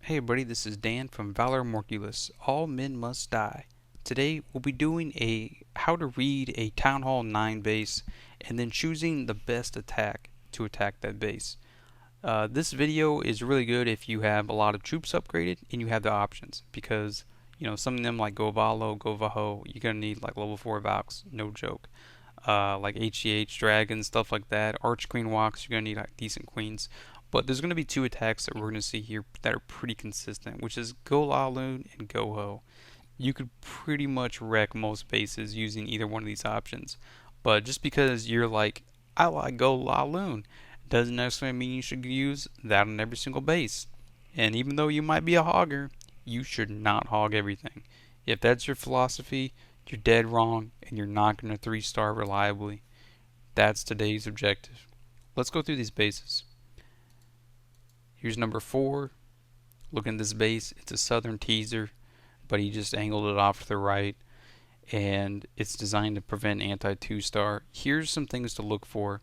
Hey everybody, this is Dan from Valar Morghulis. All men must die. Today we'll be doing a how to read a Town Hall 9 base and then choosing the best attack to attack that base. This video is really good if you have a lot of troops upgraded and you have the options because some of them like Go Valo, Go Vaho, you're gonna need like level 4 Valks, no joke. Like HEH, dragons, stuff like that. Arch Queen walks, you're gonna need like decent queens. But there's gonna be two attacks that we're gonna see here that are pretty consistent, which is Go La Loon and Go Ho. You could pretty much wreck most bases using either one of these options. But just because you're like, I like Go La Loon, doesn't necessarily mean you should use that on every single base. And even though you might be a hogger, you should not hog everything. If that's your philosophy, you're dead wrong and you're not going to 3-star reliably. That's today's objective. Let's go through these bases. Here's number 4. Look at this base. It's a southern teaser, but he just angled it off to the right, and it's designed to prevent anti 2-star. Here's some things to look for.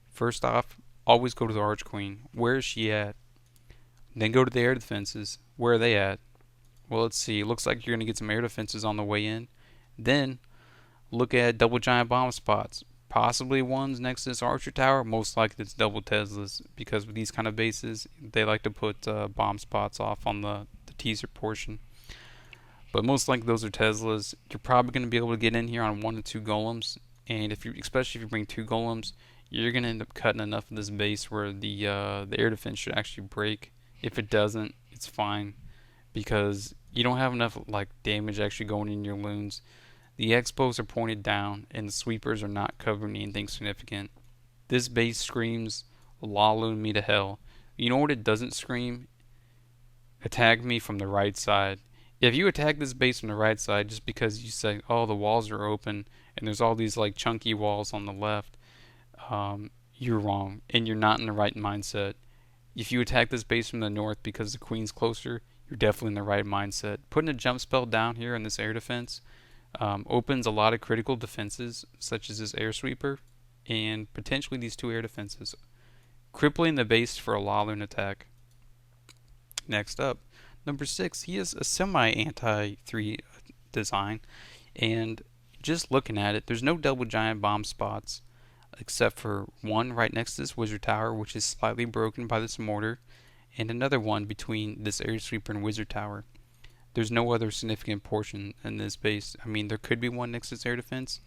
First off, always go to the Arch Queen. Where is she at? Then go to the air defenses. Where are they at? Well, let's see. It looks like you're going to get some air defenses on the way in. Then look at double giant bomb spots. Possibly ones next to this archer tower. Most likely it's double Teslas because with these kind of bases, they like to put bomb spots off on the teaser portion. But most likely those are Teslas. You're probably going to be able to get in here on 1 to 2 golems, and especially if you bring 2 golems, you're going to end up cutting enough of this base where the air defense should actually break. If it doesn't, it's fine because you don't have enough like damage actually going in your loons. The expos are pointed down, and the sweepers are not covering anything significant. This base screams, "La Loon me to hell." You know what it doesn't scream? Attack me from the right side. If you attack this base from the right side just because you say, "Oh, the walls are open," and there's all these like chunky walls on the left, you're wrong, and you're not in the right mindset. If you attack this base from the north because the queen's closer, you're definitely in the right mindset. Putting a jump spell down here in this air defense opens a lot of critical defenses, such as this air sweeper, and potentially these 2 air defenses, crippling the base for a La Loon attack. Next up, number 6, he has a semi-anti-3 design, and just looking at it, there's no double giant bomb spots, except for one right next to this wizard tower, which is slightly broken by this mortar, and another one between this air sweeper and wizard tower. There's no other significant portion in this base. I mean, there could be one next to this air defense,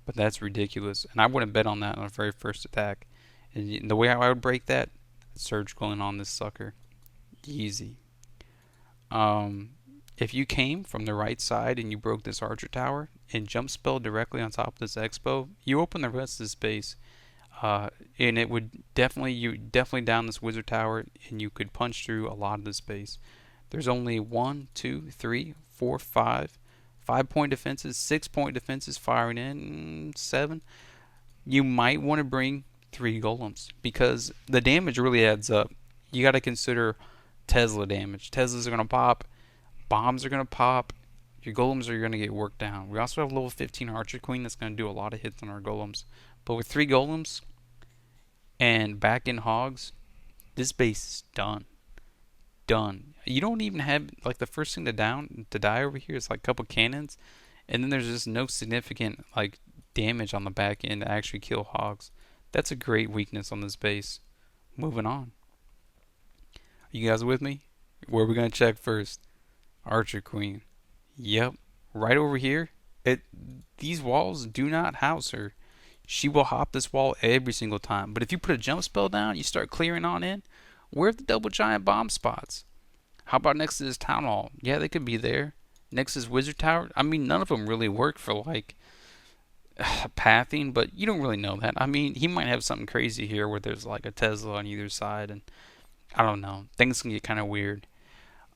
but that's ridiculous. And I wouldn't bet on that on the very first attack. And the way I would break that, surgical in on this sucker. Easy. If you came from the right side and you broke this archer tower and jump spell directly on top of this expo, you open the rest of this base. And it would definitely down this wizard tower, and you could punch through a lot of this base. There's only 1, 2, 3, 4, 5, 5-point defenses, 6-point defenses firing in, 7. You might want to bring 3 golems because the damage really adds up. You got to consider Tesla damage. Teslas are going to pop, bombs are going to pop, your golems are going to get worked down. We also have level 15 Archer Queen that's going to do a lot of hits on our golems. But with 3 golems and back in hogs, this base is done. Done. You don't even have like the first thing to die over here is like a couple cannons, and then there's just no significant like damage on the back end to actually kill hogs. That's a great weakness on this base. Moving on. Are you guys with me? Where are we gonna check first? Archer Queen. Yep, right over here. These walls do not house her. She will hop this wall every single time. But if you put a jump spell down, you start clearing on in. Where are the double giant bomb spots? How about next to this town hall? Yeah, they could be there. Next to this wizard tower? I mean, none of them really work for like pathing, but you don't really know that. I mean, he might have something crazy here where there's like a Tesla on either side, and I don't know. Things can get kind of weird.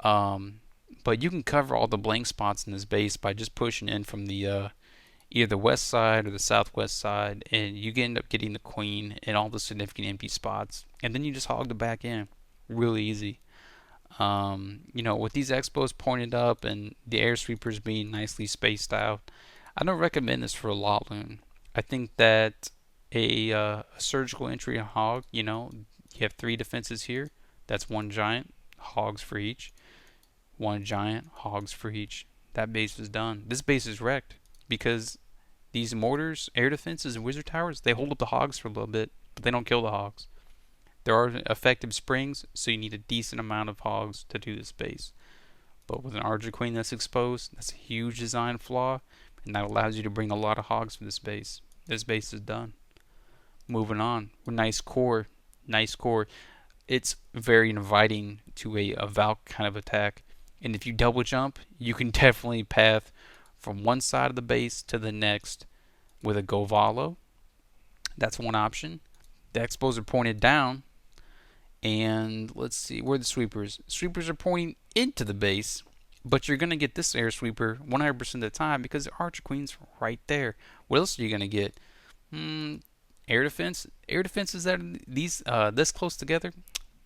But you can cover all the blank spots in this base by just pushing in from the either the west side or the southwest side, and you end up getting the queen and all the significant empty spots, and then you just hog the back in. Really easy. With these expos pointed up and the air sweepers being nicely spaced out, I don't recommend this for a La Loon. I think that a surgical entry hog, you have 3 defenses here. That's 1 giant. hogs for each. One giant, hogs for each. That base is done. This base is wrecked because these mortars, air defenses, and wizard towers, they hold up the hogs for a little bit, but they don't kill the hogs. There are effective springs, so you need a decent amount of hogs to do this base. But with an Archer Queen that's exposed, that's a huge design flaw, and that allows you to bring a lot of hogs for this base. This base is done. Moving on. With nice core. Nice core. It's very inviting to a Valk kind of attack. And if you double jump, you can definitely path from one side of the base to the next with a Govalo. That's one option. The Expos are pointed down. And let's see, where are the sweepers? Sweepers are pointing into the base, but you're going to get this air sweeper 100% of the time because the Archer Queen's right there. What else are you going to get? Air defense? Air defenses that are these this close together?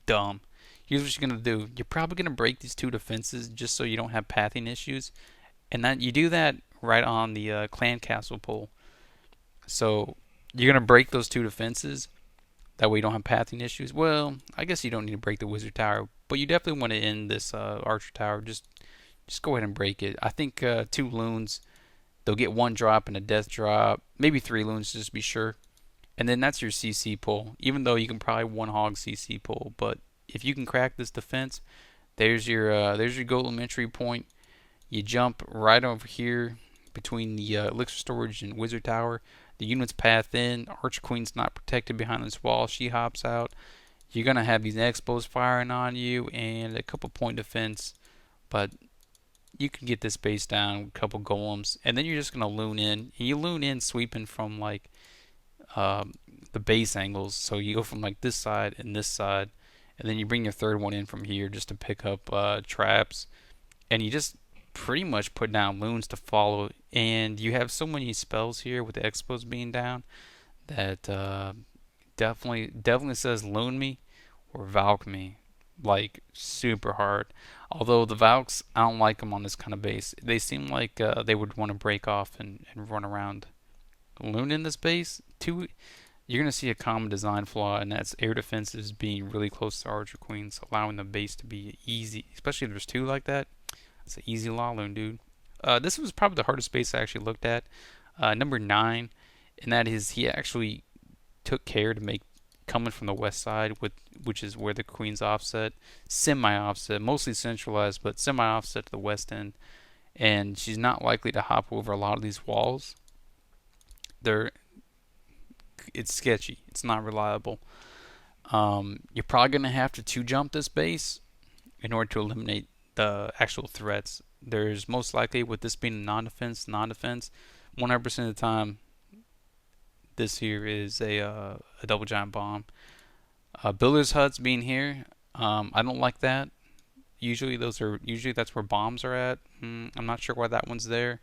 Dumb. Here's what you're going to do. You're probably going to break these two defenses just so you don't have pathing issues. And that you do that right on the clan castle pole. So you're going to break those two defenses. That way you don't have pathing issues. Well, I guess you don't need to break the wizard tower, but you definitely want to end this archer tower. Just go ahead and break it. I think 2 loons, they'll get 1 drop and a death drop. Maybe 3 loons just to be sure. And then that's your CC pull. Even though you can probably 1 hog CC pull, but if you can crack this defense, there's your golem entry point. You jump right over here between the elixir storage and wizard tower. The unit's path in. Archer Queen's not protected behind this wall. She hops out. You're going to have these expos firing on you and a couple point defense. But you can get this base down with a couple golems. And then you're just going to loon in. And you loon in sweeping from like the base angles. So you go from like this side and this side. And then you bring your third one in from here just to pick up traps. And you just pretty much put down loons to follow, and you have so many spells here with the expos being down that definitely says loon me or Valk me, like super hard. Although the Valks, I don't like them on this kind of base. They seem like they would want to break off and run around. Loon in this base, you're going to see a common design flaw, and that's air defenses being really close to Archer Queens, allowing the base to be easy, especially if there's 2 like that. It's an easy law loon, dude. This was probably the hardest base I actually looked at. Number 9, and that is he actually took care to make coming from the west side, which is where the queen's offset, semi-offset, mostly centralized, but semi-offset to the west end. And she's not likely to hop over a lot of these walls. It's sketchy. It's not reliable. You're probably going to have to 2-jump this base in order to eliminate the actual threats. There's most likely, with this being non-defense, 100% of the time, this here is a double giant bomb. Builder's huts being here, I don't like that. Usually that's where bombs are at. I'm not sure why that one's there,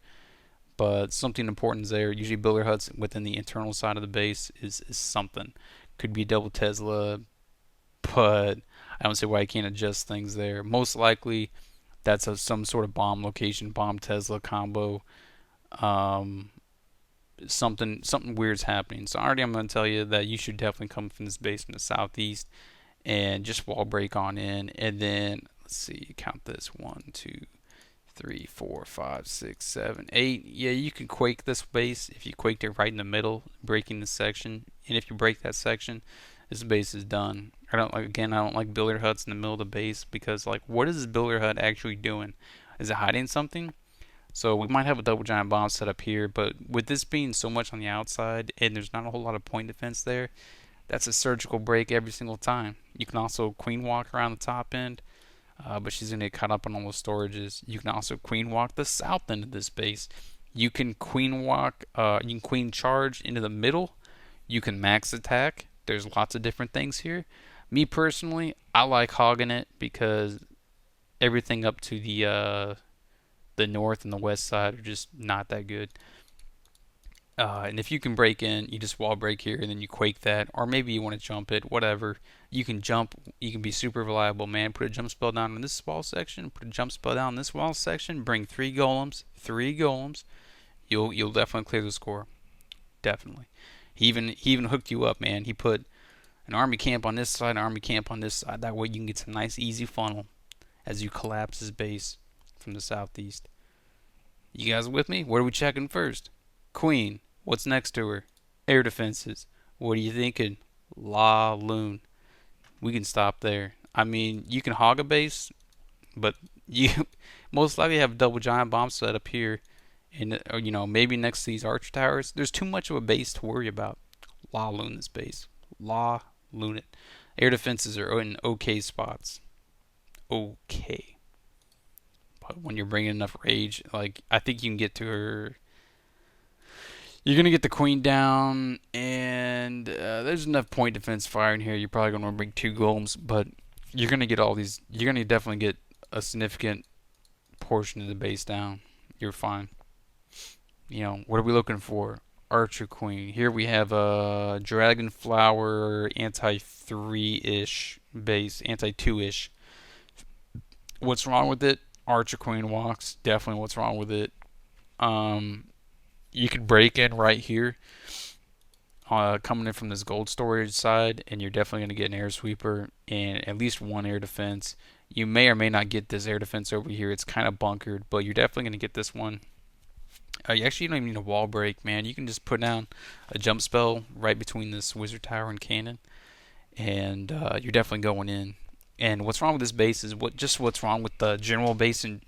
but something important is there. Usually builder huts within the internal side of the base is something. Could be double Tesla, but I don't see why you can't adjust things there. Most likely, that's some sort of bomb location, bomb Tesla combo. Something weird's happening. So already I'm going to tell you that you should definitely come from this base from the southeast and just wall break on in. And then, let's see, count this. 1, 2, 3, 4, 5, 6, 7, 8. Yeah, you can quake this base if you quaked it right in the middle, breaking this section. And if you break that section, this base is done. I don't like builder huts in the middle of the base because, like, what is this builder hut actually doing? Is it hiding something? So we might have a double giant bomb set up here, but with this being so much on the outside and there's not a whole lot of point defense there, that's a surgical break every single time. You can also queen walk around the top end, but she's going to get caught up on all those storages. You can also queen walk the south end of this base. You can queen walk, you can queen charge into the middle. You can max attack. There's lots of different things here. Me personally, I like hogging it because everything up to the north and the west side are just not that good. And if you can break in, you just wall break here and then you quake that, or maybe you want to jump it, whatever. You can jump, you can be super reliable, man. Put a jump spell down in this wall section, put a jump spell down in this wall section, bring 3 golems. You'll definitely clear the score. Definitely. He even hooked you up, man. He put an army camp on this side, an army camp on this side. That way you can get some nice easy funnel. as you collapse his base from the southeast. You guys with me? What are we checking first? Queen. What's next to her? Air defenses. What are you thinking? Loon. We can stop there. I mean, you can hog a base, but you most likely have double giant bombs set up here, and maybe next to these archer towers. There's too much of a base to worry about. Loon this base. Loon it. Air defenses are in okay spots. Okay. But when you're bringing enough rage, like, I think you can get to her. You're going to get the queen down, and there's enough point defense fire in here. You're probably going to bring 2 golems, but you're going to get all these. You're going to definitely get a significant portion of the base down. You're fine. What are we looking for? Archer queen. Here we have a dragon flower anti 3-ish base, anti 2-ish. What's wrong with it? Archer queen walks. Definitely what's wrong with it. You could break in right here, coming in from this gold storage side, and you're definitely going to get an air sweeper and at least 1 air defense. You may or may not get this air defense over here. It's kind of bunkered, but you're definitely going to get this one. You don't even need a wall break, man. You can just put down a jump spell right between this wizard tower and cannon, and you're definitely going in. And what's wrong with this base is what's wrong with the general base in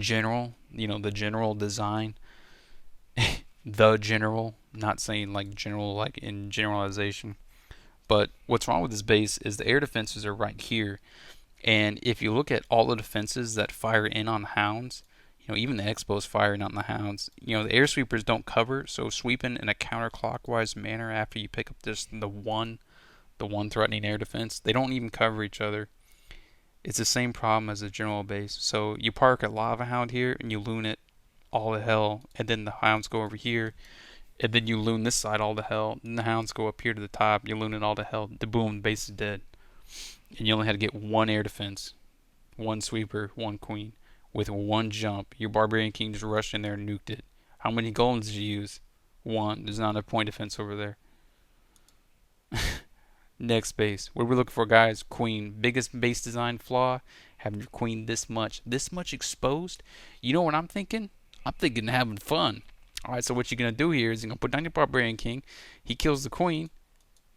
general. The general design. The general, not saying like general like in generalization, but what's wrong with this base is the air defenses are right here, and if you look at all the defenses that fire in on hounds, even the Expos firing on the hounds, the air sweepers don't cover, so sweeping in a counterclockwise manner after you pick up the one threatening air defense, they don't even cover each other. It's the same problem as the general base. So you park a lava hound here and you loon it all to hell, and then the hounds go over here, and then you loon this side all to hell, and the hounds go up here to the top, you loon it all to hell, the boom, base is dead. And you only had to get 1 air defense, 1 sweeper, 1 queen. With 1 jump, your barbarian king just rushed in there and nuked it. How many golems did you use? 1. There's not enough point defense over there. Next base. What are we looking for, guys? Queen. Biggest base design flaw? Having your queen this much exposed? You know what I'm thinking? I'm thinking having fun. Alright, so what you're going to do here is you're going to put down your barbarian king. He kills the queen.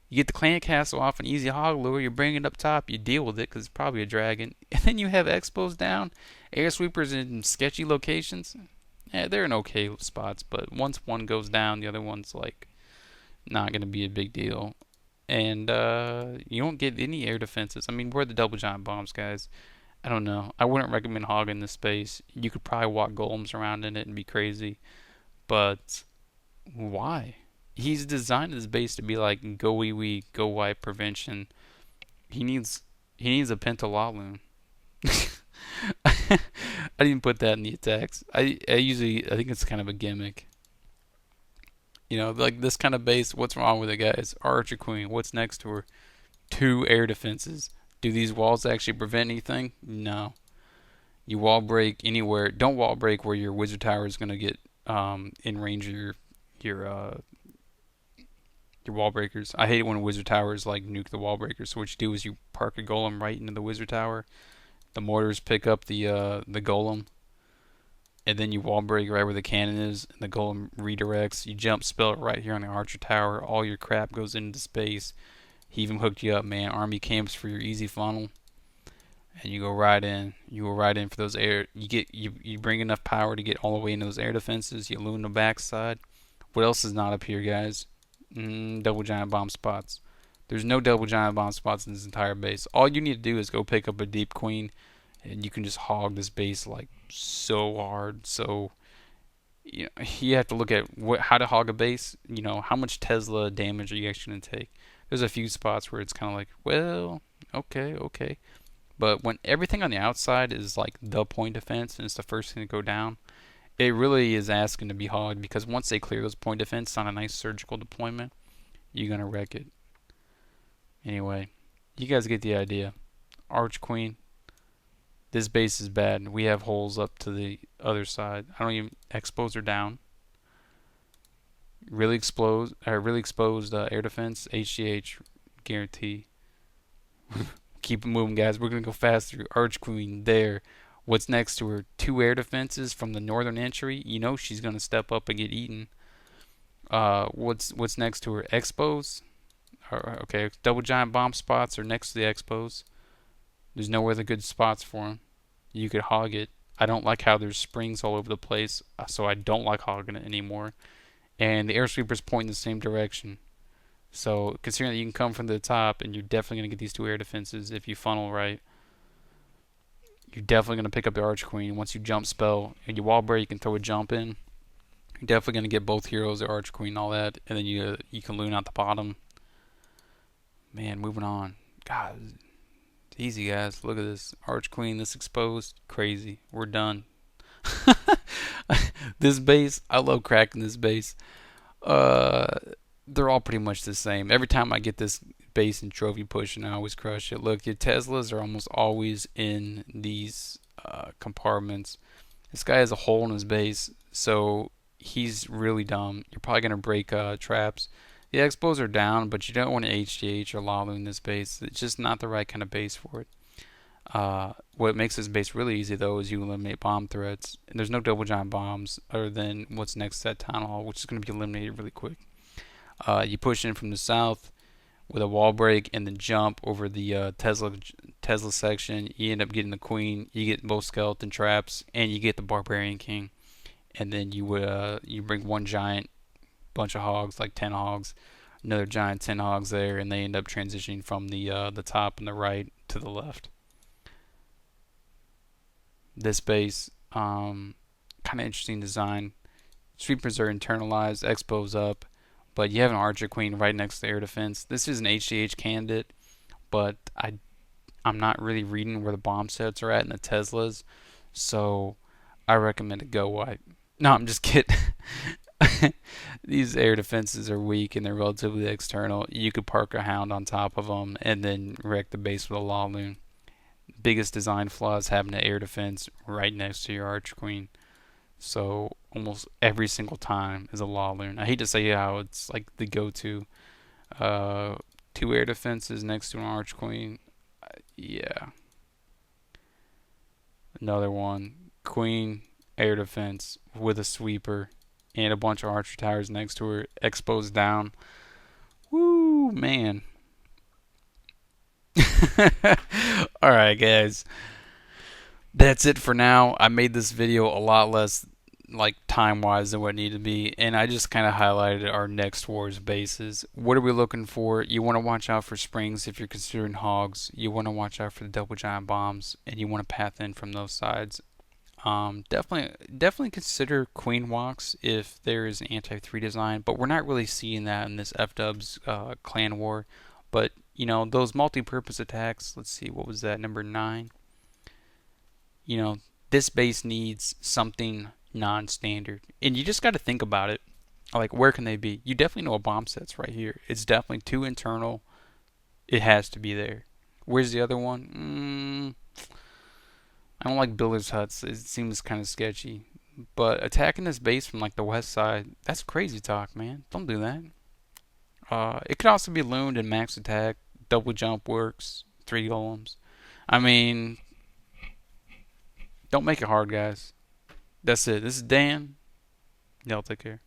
You get the clan castle off an easy hog lure. You bring it up top. You deal with it because it's probably a dragon. And then you have expos down. Air sweepers in sketchy locations. Yeah, they're in okay spots. But once one goes down, the other one's like not going to be a big deal. And you don't get any air defenses. I mean, where are the double giant bombs, guys? I don't know. I wouldn't recommend hogging this space. You could probably walk golems around in it and be crazy. But why? He's designed his base to be like go wee wee, go wipe prevention. He needs a Pentalaloon. I didn't put that in the attacks. I think it's kind of a gimmick. Like this kind of base, what's wrong with it, guys? Archer Queen, what's next to her? 2 air defenses. Do these walls actually prevent anything? No. You wall break anywhere. Don't wall break where your wizard tower is going to get in range of your wall breakers. I hate it when wizard towers like nuke the wall breakers. So what you do is you park a golem right into the wizard tower. The mortars pick up the golem, and then you wall break right where the cannon is, and the golem redirects. You jump spell it right here on the archer tower. All your crap goes into space. He even hooked you up, man. Army camps for your easy funnel, and you go right in. You go right in for those air. You bring enough power to get all the way into those air defenses. You loon the backside. What else is not up here, guys? Double giant bomb spots. There's no double giant bomb spots in this entire base. All you need to do is go pick up a deep queen, and you can just hog this base like so hard. So you have to look at how to hog a base. How much Tesla damage are you actually going to take? There's a few spots where it's kind of like, well, okay. But when everything on the outside is like the point defense and it's the first thing to go down, it really is asking to be hogged, because once they clear those point defense on a nice surgical deployment, you're going to wreck it. Anyway, you guys get the idea. Arch Queen. This base is bad. We have holes up to the other side. Expos are down. Really exposed air defense. HGH guarantee. Keep it moving, guys. We're gonna go fast through Arch Queen there. What's next to her? Two air defenses from the northern entry. You know she's gonna step up and get eaten. What's next to her? Expos. Okay, double giant bomb spots are next to the expos. There's no other good spots for them. You could hog it. I don't like how there's springs all over the place, so I don't like hogging it anymore. And the air sweepers point in the same direction. So considering that you can come from the top, and you're definitely gonna get these two air defenses if you funnel right. You're definitely gonna pick up the Arch Queen once you jump spell and you wall break. You can throw a jump in. You're definitely gonna get both heroes, the Arch Queen, and all that, and then you can loon out the bottom. Man, moving on. God, easy guys. Look at this Arch Queen. This exposed. Crazy. We're done. This base, I love cracking this base. Uh, they're all pretty much the same. Every time I get this base and trophy push, and I always crush it. Look, your Teslas are almost always in these compartments. This guy has a hole in his base, so he's really dumb. You're probably gonna break traps. The expos are down, but you don't want an HGH or Lalu in this base. It's just not the right kind of base for it. What makes this base really easy though is you eliminate bomb threats. And there's no double giant bombs other than what's next to that town hall, which is going to be eliminated really quick. You push in from the south with a wall break and then jump over the Tesla section. You end up getting the queen. You get both skeleton traps and you get the barbarian king. And then you bring one giant bunch of hogs, like 10 hogs, another giant 10 hogs there, and they end up transitioning from the top and the right to the left. This base, kind of interesting design. Sweepers are internalized, expos up, but you have an Archer Queen right next to the air defense. This is an HGH candidate, but I'm not really reading where the bomb sets are at in the Teslas, so I recommend a go wipe. No, I'm just kidding. These air defenses are weak and they're relatively external. You could park a hound on top of them and then wreck the base with a Law Loon. Biggest design flaw is having an air defense right next to your Arch Queen. So almost every single time is a Law Loon. I hate to say how it's like the go-to. Two air defenses next to an Arch Queen. Yeah. Another one. Queen, air defense with a sweeper and a bunch of archer towers next to her. Exposed down. Woo, man. Alright, guys. That's it for now. I made this video a lot less like time-wise than what it needed to be, and I just kind of highlighted our next wars bases. What are we looking for? You want to watch out for springs if you're considering hogs. You want to watch out for the double giant bombs, and you want to path in from those sides. Definitely consider queen walks if there is an anti-3 design, but we're not really seeing that in this F-dubs clan war. But you know, those multi-purpose attacks. Let's see, what was that, number 9? You know, this base needs something non-standard, and you just got to think about it. Like, where can they be? You definitely know a bomb set's right here. It's definitely too internal. It has to be there. Where's the other one? I don't like builders' huts. It seems kind of sketchy. But attacking this base from like the west side, that's crazy talk, man. Don't do that. It could also be looned and max attack. Double jump works. 3 golems. I mean, don't make it hard, guys. That's it. This is Dan. Y'all take care.